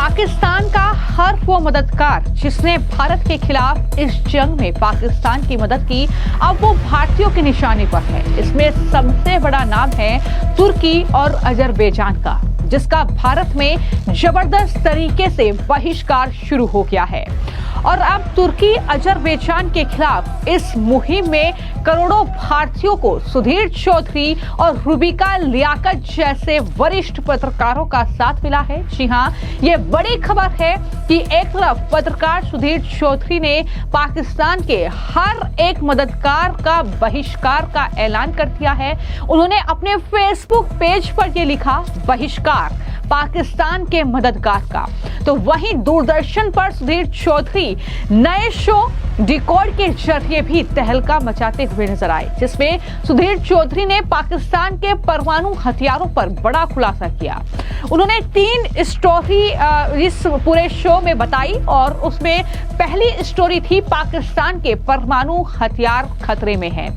पाकिस्तान का हर वो मददगार जिसने भारत के खिलाफ इस जंग में पाकिस्तान की मदद की, अब वो भारतीयों के निशाने पर है। इसमें सबसे बड़ा नाम है तुर्की और अजरबैजान का, जिसका भारत में जबरदस्त तरीके से बहिष्कार शुरू हो गया है। और अब तुर्की अजरबैजान के खिलाफ इस मुहिम में करोड़ों भारतीयों को सुधीर चौधरी और रूबिका लियाकत जैसे वरिष्ठ पत्रकारों का साथ मिला है। जी हां, ये बड़ी खबर है कि एक तरफ पत्रकार सुधीर चौधरी ने पाकिस्तान के हर एक मददगार का बहिष्कार का ऐलान कर दिया है। उन्होंने अपने फेसबुक पेज पर यह लिखा, बहिष्कार पाकिस्तान के मददगार का। तो वहीं दूरदर्शन पर सुधीर चौधरी नए शो डिकोड के जरिए भी तहलका मचाते हुए नजर आए, जिसमें सुधीर चौधरी ने पाकिस्तान के परमाणु हथियारों पर बड़ा खुलासा किया। उन्होंने 3 स्टोरी इस पूरे शो में बताई और उसमें पहली स्टोरी थी पाकिस्तान के परमाणु हथियार खतरे में है,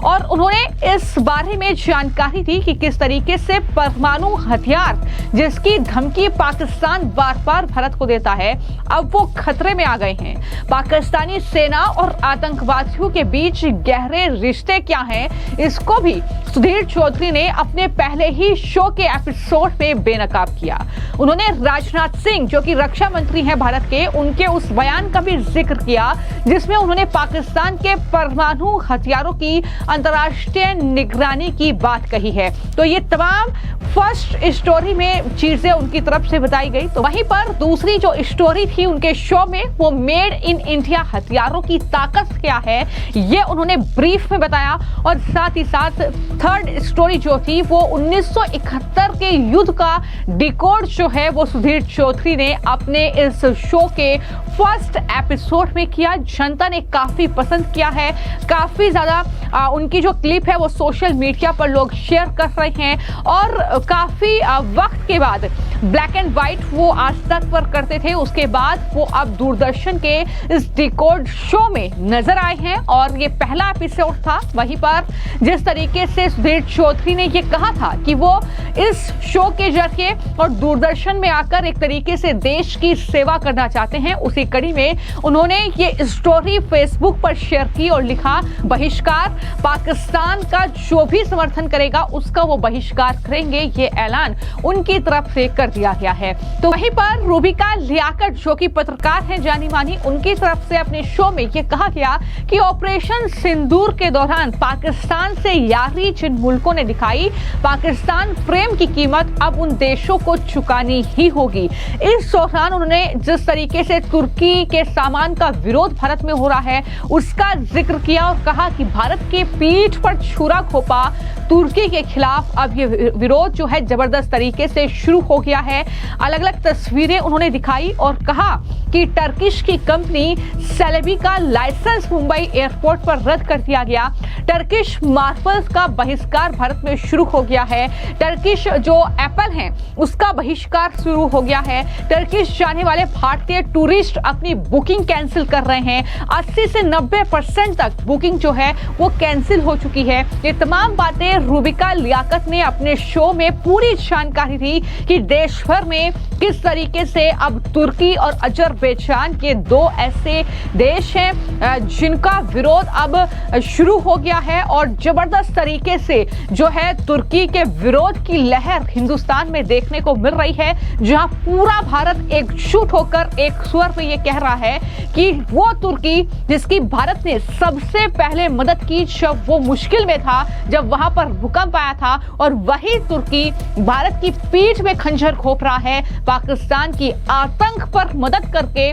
और उन्होंने इस बारे में जानकारी दी कि किस तरीके से परमाणु हथियार जिसकी धमकी पाकिस्तान बार बार भारत को देता है, अब वो खतरे में आ गए हैं। पाकिस्तानी सेना और आतंकवादियों के बीच गहरे रिश्ते क्या हैं, इसको भी सुधीर चौधरी ने अपने पहले ही शो के एपिसोड में बेनकाब किया। उन्होंने राजनाथ सिंह, जो कि रक्षा मंत्री हैं भारत के, उनके उस बयान का भी जिक्र किया जिसमें उन्होंने पाकिस्तान के परमाणु हथियारों की अंतर्राष्ट्रीय निगरानी की बात कही है। तो ये तमाम फर्स्ट स्टोरी में चीजें उनकी तरफ से बताई गई। तो वहीं पर दूसरी जो स्टोरी थी उनके शो में, वो मेड इन इंडिया हथियारों की ताकत क्या है, ये उन्होंने ब्रीफ में बताया। और साथ ही साथ थर्ड स्टोरी जो थी वो 1971 के युद्ध का डिकोड जो है वो सुधीर चौधरी ने अपने इस शो के फर्स्ट एपिसोड में किया। जनता ने काफी पसंद किया है, काफी ज्यादा उनकी जो क्लिप है वो सोशल मीडिया पर लोग शेयर कर रहे हैं, और काफी वक्त के बाद ब्लैक एंड व्हाइट वो आज तक पर करते थे, उसके बाद वो अब दूरदर्शन के इस डिकोड शो में नजर आए हैं और ये पहला एपिसोड था। वहीं पर जिस तरीके से सुधीर चौधरी ने ये कहा था कि वो इस शो के जरिए और दूरदर्शन में आकर एक तरीके से देश की सेवा करना चाहते हैं, उसी कड़ी में उन्होंने ये स्टोरी फेसबुक पर शेयर की और लिखा, बहिष्कार पाकिस्तान का जो भी समर्थन करेगा उसका वो बहिष्कार करेंगे, ये ऐलान उनकी तरफ से कर दिया गया है। तो वहीं पर रूबिका लियाकत, जो कि पत्रकार हैं जानी मानी, उनकी तरफ से अपने शो में यह कहा गया कि ऑपरेशन सिंदूर के दौरान पाकिस्तान से यारी जिन मुल्कों ने दिखाई, पाकिस्तान प्रेम की कीमत अब उन देशों को चुकानी ही होगी। इस दौरान उन्होंने जिस तरीके से तुर्की के सामान का विरोध भारत में हो रहा है उसका जिक्र किया और कहा कि भारत के पीठ पर छुरा घोंपा तुर्की के खिलाफ अब ये विरोध जो है जबरदस्त तरीके से शुरू हो गया है। अलग अलग तस्वीरें उन्होंने दिखाई और कहा कि टर्किश की कंपनी सेलेबी का लाइसेंस मुंबई एयरपोर्ट पर रद्द कर दिया गया। टर्किश मार्बल्स का बहिष्कार भारत में शुरू हो गया है। टर्किश जो एप्पल है उसका बहिष्कार शुरू हो गया है। टर्किश जाने वाले भारतीय टूरिस्ट अपनी बुकिंग कैंसिल कर रहे हैं। 80 से 90% तक बुकिंग जो है वो कैंसिल हो चुकी है। ये तमाम बातें रूबिका लियाकत ने अपने शो में पूरी जानकारी दी कि देश भर में किस तरीके से अब तुर्की और अजरबैजान के 2 ऐसे देश हैं जिनका विरोध अब शुरू हो गया है, और जबरदस्त तरीके से जो है तुर्की के विरोध की लहर हिंदुस्तान में देखने को मिल रही है, जहां पूरा भारत एकजुट होकर एक स्वर में यह कह रहा है कि वो तुर्की जिसकी भारत ने सबसे पहले मदद की जब वो मुश्किल में था, जब वहां पर भूकंप आया था, और वही तुर्की भारत की पीठ में खंजर घोंप रहा है, पाकिस्तान की आतंक पर मदद करके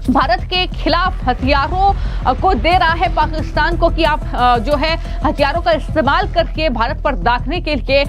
भारत के खिलाफ हथियारों को दे रहा है पाकिस्तान को कि आप जो है हथियारों का इस्तेमाल करके भारत पर दागने के लिए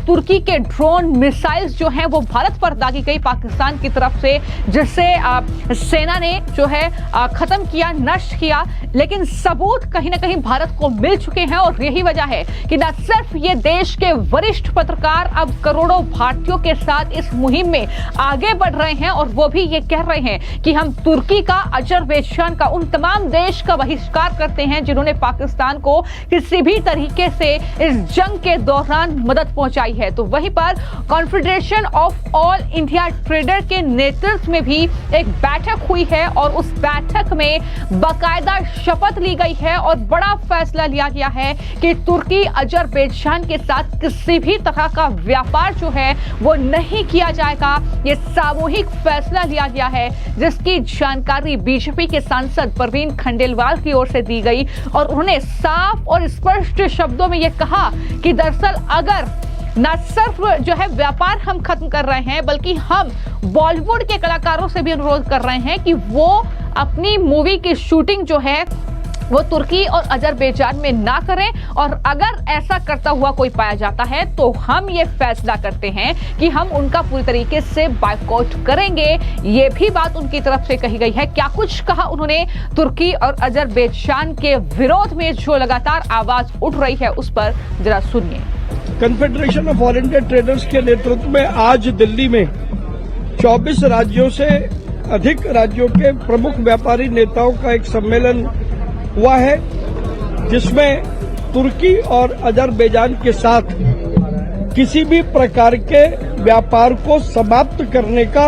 तुर्की के ड्रोन मिसाइल्स जो हैं वो भारत पर दागी गई पाकिस्तान की तरफ से, जिससे सेना ने जो है खत्म किया, नष्ट किया। लेकिन सबूत कहीं ना कहीं भारत को मिल चुके हैं, और यही वजह है कि न सिर्फ ये देश के वरिष्ठ पत्रकार अब करोड़ों भारतीयों के साथ इस मुहिम में आगे बढ़ रहे हैं, और वो भी ये कह रहे हैं कि हम तुर्की तुर्की का, अजरबैजान का, उन तमाम देश का बहिष्कार करते हैं जिन्होंने पाकिस्तान को किसी भी तरीके से इस जंग के दौरान मदद पहुंचाई है। तो वहीं पर confederation of all India trader के नेतृत्व में भी एक बैठक हुई है और उस बैठक में बाकायदा शपथ ली गई है और बड़ा फैसला लिया गया है कि तुर्की अजरबैजान के साथ किसी भी तरह का व्यापार जो है वो नहीं किया जाएगा। ये सामूहिक फैसला लिया गया है जिसकी जानकारी बीजेपी के सांसद परवीन खंडेलवाल की ओर से दी गई और उन्होंने साफ और स्पष्ट शब्दों में यह कहा कि दरअसल अगर न सिर्फ जो है व्यापार हम खत्म कर रहे हैं बल्कि हम बॉलीवुड के कलाकारों से भी अनुरोध कर रहे हैं कि वो अपनी मूवी की शूटिंग जो है वो तुर्की और अजरबैजान में ना करें और अगर ऐसा करता हुआ कोई पाया जाता है तो हम ये फैसला करते हैं कि हम उनका पूरी तरीके से बायकॉट करेंगे। ये भी बात उनकी तरफ से कही गई है। क्या कुछ कहा उन्होंने तुर्की और अजरबैजान के विरोध में जो लगातार आवाज उठ रही है उस पर जरा सुनिए। Confederation of all India traders के नेतृत्व में आज दिल्ली में 24 राज्यों से अधिक राज्यों के प्रमुख व्यापारी नेताओं का एक सम्मेलन हुआ है जिसमें तुर्की और अजरबैजान के साथ किसी भी प्रकार के व्यापार को समाप्त करने का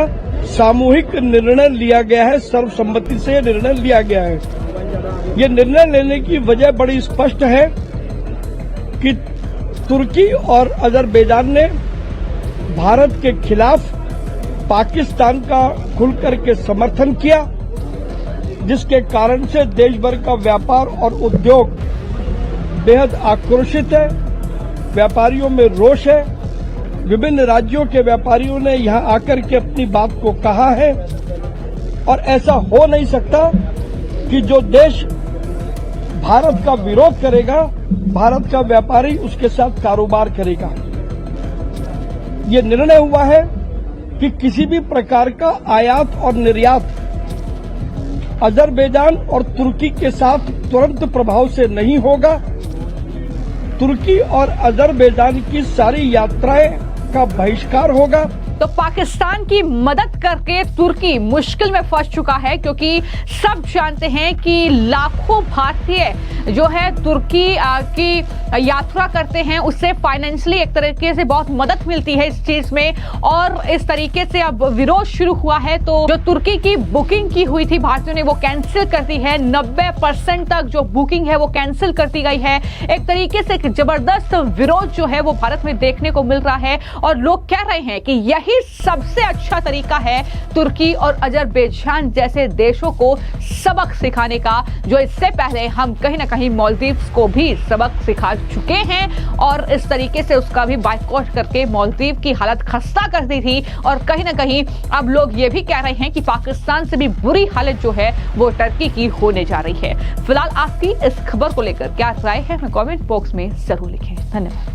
सामूहिक निर्णय लिया गया है। सर्वसम्मति से निर्णय लिया गया है। ये निर्णय लेने की वजह बड़ी स्पष्ट है कि तुर्की और अजरबैजान ने भारत के खिलाफ पाकिस्तान का खुलकर के समर्थन किया, जिसके कारण से देश भर का व्यापार और उद्योग बेहद आक्रोशित है। व्यापारियों में रोष है। विभिन्न राज्यों के व्यापारियों ने यहां आकर के अपनी बात को कहा है और ऐसा हो नहीं सकता कि जो देश भारत का विरोध करेगा, भारत का व्यापारी उसके साथ कारोबार करेगा। ये निर्णय हुआ है कि किसी भी प्रकार का आयात और निर्यात अजरबैजान और तुर्की के साथ तुरंत प्रभाव से नहीं होगा। तुर्की और अजरबैजान की सारी यात्राएं का बहिष्कार होगा। तो पाकिस्तान की मदद करके तुर्की मुश्किल में फंस चुका है क्योंकि सब जानते हैं कि लाखों भारतीय जो है तुर्की की यात्रा करते हैं, उससे फाइनेंशियली एक तरीके से बहुत मदद मिलती है इस चीज में। और इस तरीके से अब विरोध शुरू हुआ है तो जो तुर्की की बुकिंग की हुई थी भारतीयों ने वो कैंसिल कर दी है। 90% तक जो बुकिंग है वो कैंसिल कर दी गई है। एक तरीके से जबरदस्त विरोध जो है वो भारत में देखने को मिल रहा है और लोग कह रहे हैं कि यही सबसे अच्छा तरीका है तुर्की और अजरबैजान जैसे देशों को सबक सिखाने का, जो इससे पहले हम कहीं ना कहीं मालदीव्स को भी सबक सिखा चुके हैं और इस तरीके से उसका भी बायकॉट करके मालदीव की हालत खस्ता कर दी थी। और कहीं ना कहीं अब लोग ये भी कह रहे हैं कि पाकिस्तान से भी बुरी हालत जो है वो टर्की की होने जा रही है। फिलहाल आपकी इस खबर को लेकर क्या राय है, हमें कमेंट बॉक्स में जरूर लिखें। धन्यवाद।